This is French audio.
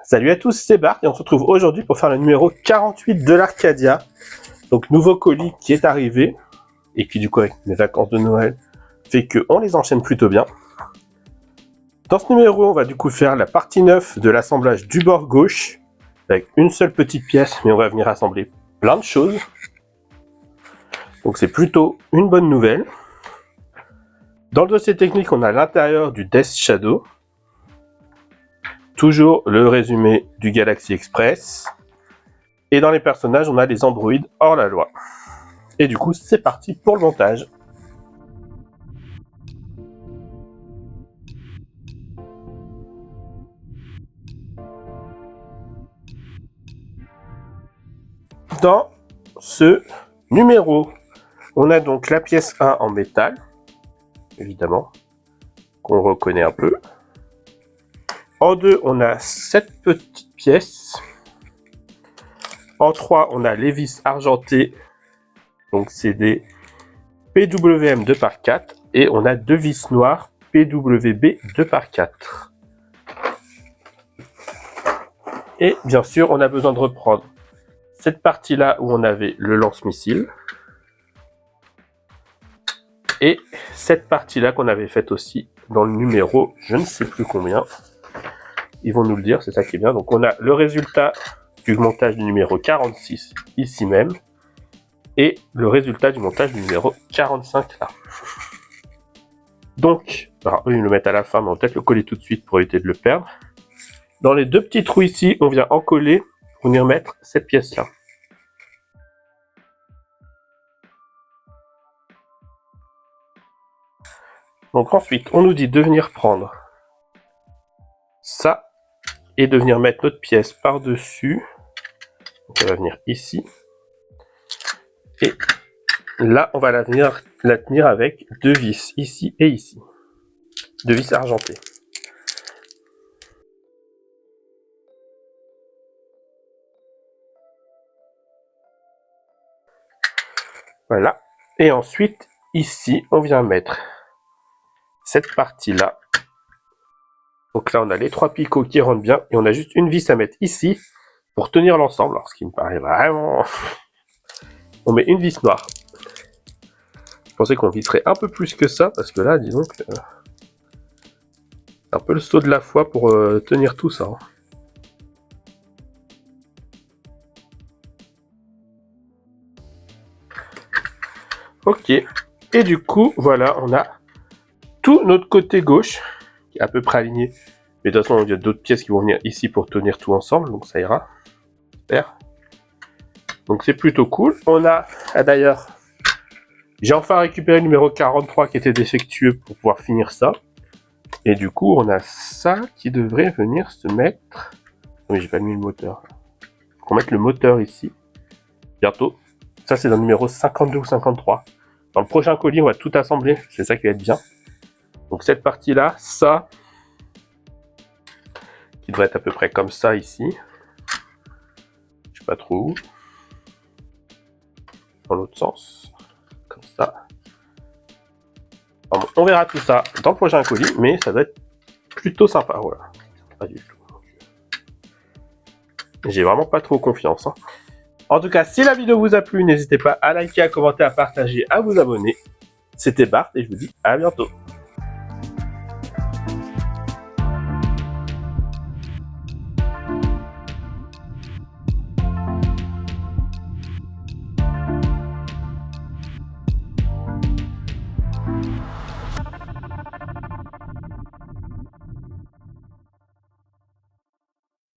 Salut à tous, c'est Bart et on se retrouve aujourd'hui pour faire le numéro 48 de l'Arcadia. Donc nouveau colis qui est arrivé et qui du coup avec mes vacances de Noël fait qu'on les enchaîne plutôt bien. Dans ce numéro on va du coup faire la partie 9 de l'assemblage du bord gauche avec une seule petite pièce, mais on va venir assembler plein de choses. Donc c'est plutôt une bonne nouvelle. Dans le dossier technique on a l'intérieur du Death Shadow. Toujours le résumé du Galaxy Express. Et dans les personnages, on a les androïdes hors la loi. Et du coup, c'est parti pour le montage. Dans ce numéro, on a donc la pièce 1 en métal, évidemment, qu'on reconnaît un peu. En 2, on a cette petite pièce. En 3, on a les vis argentées. Donc c'est des PWM 2x4. Et on a deux vis noires PWB 2x4. Et bien sûr, on a besoin de reprendre cette partie-là où on avait le lance-missile. Et cette partie-là qu'on avait faite aussi dans le numéro, je ne sais plus combien. Ils vont nous le dire, c'est ça qui est bien. Donc on a le résultat du montage du numéro 46 ici même. Et le résultat du montage du numéro 45 là. Donc, alors eux ils le mettent à la fin, mais on va peut-être le coller tout de suite pour éviter de le perdre. Dans les deux petits trous ici, on vient en coller pour venir mettre cette pièce-là. Donc ensuite, on nous dit de venir prendre ça et de venir mettre notre pièce par-dessus. Donc elle va venir ici. Et là, on va la tenir avec deux vis, ici et ici. Deux vis argentées. Voilà. Et ensuite, ici, on vient mettre cette partie-là. Donc là, on a les trois picots qui rentrent bien. Et on a juste une vis à mettre ici pour tenir l'ensemble. Alors, ce qui me paraît vraiment... On met une vis noire. Je pensais qu'on visserait un peu plus que ça. Parce que là, disons que... c'est un peu le saut de la foi pour tenir tout ça. Ok. Et du coup, voilà, on a tout notre côté gauche qui est à peu près aligné. Mais de toute façon, il y a d'autres pièces qui vont venir ici pour tenir tout ensemble, donc ça ira. Super. Donc c'est plutôt cool. On a, d'ailleurs, j'ai enfin récupéré le numéro 43 qui était défectueux pour pouvoir finir ça. Et du coup, on a ça qui devrait venir se mettre... Oui, j'ai pas mis le moteur. On va mettre le moteur ici. Bientôt. Ça, c'est dans le numéro 52 ou 53. Dans le prochain colis, on va tout assembler. C'est ça qui va être bien. Donc cette partie-là, ça, qui devrait être à peu près comme ça ici. Je sais pas trop où. Dans l'autre sens. Comme ça. Enfin bon, on verra tout ça dans le prochain colis, mais ça doit être plutôt sympa. Voilà. Pas du tout. J'ai vraiment pas trop confiance. En tout cas, si la vidéo vous a plu, n'hésitez pas à liker, à commenter, à partager, à vous abonner. C'était Bart et je vous dis à bientôt.